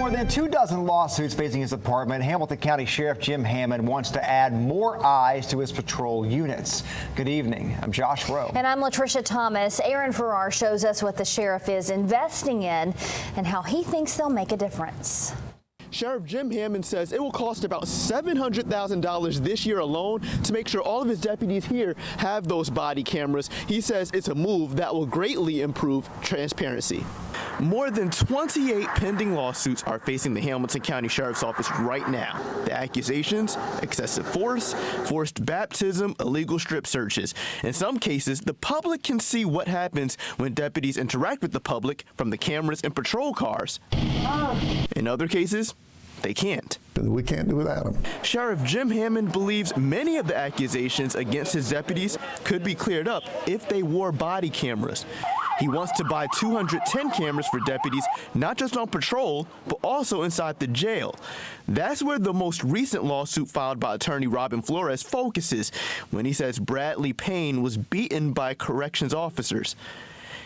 more than 24 lawsuits facing his department, Hamilton County Sheriff Jim Hammond wants to add more eyes to his patrol units. Good evening. I'm Josh Rowe. And I'm Latricia Thomas. Aaron Farrar shows us what the sheriff is investing in and how he thinks they'll make a difference. Sheriff Jim Hammond says it will cost about $700,000 this year alone to make sure all of his deputies here have those body cameras. He says it's a move that will greatly improve transparency. More than 28 pending lawsuits are facing the Hamilton County Sheriff's Office right now. The accusations: excessive force, forced baptism, illegal strip searches. In some cases, the public can see what happens when deputies interact with the public from the cameras in patrol cars. In other cases, they can't. We can't do without them. Sheriff Jim Hammond believes many of the accusations against his deputies could be cleared up if they wore body cameras. He wants to buy 210 cameras for deputies, not just on patrol, but also inside the jail. That's where the most recent lawsuit filed by attorney Robyn Flores focuses, when he says Bradley Payne was beaten by corrections officers.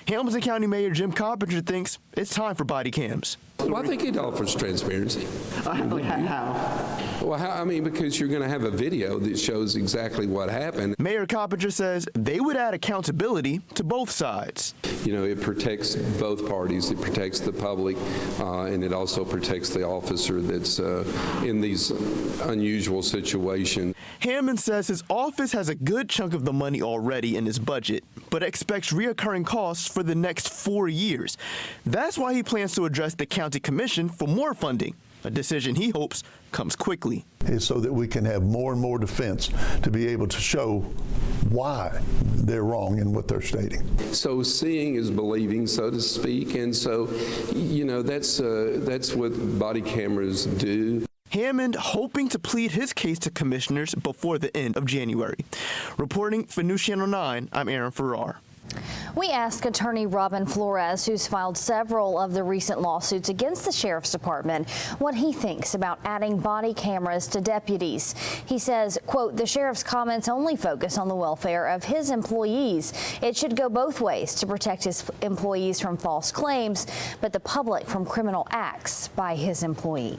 Hamilton County Mayor Jim Carpenter thinks it's time for body cams. Well, I think it offers transparency. How? Well, I mean, because you're going to have a video that shows exactly what happened. Mayor Carpenter says they would add accountability to both sides. You know, it protects both parties. It protects the public, and it also protects the officer that's in these unusual situations. Hammond says his office has a good chunk of the money already in his budget, but expects reoccurring costs for the next 4 years. That's why he plans to address the county commission for more funding, a decision he hopes comes quickly. It's so that we can have more and more defense to be able to show why they're wrong in what they're stating. So seeing is believing, so to speak, and so, you know, that's what body cameras do. Hammond hoping to plead his case to commissioners before the end of January. Reporting for NewsChannel 9, I'm Aaron Farrar. We asked attorney Robyn Flores, who's filed several of the recent lawsuits against the sheriff's department, what he thinks about adding body cameras to deputies. He says, quote, the sheriff's comments only focus on the welfare of his employees. It should go both ways to protect his employees from false claims, but the public from criminal acts by his employees.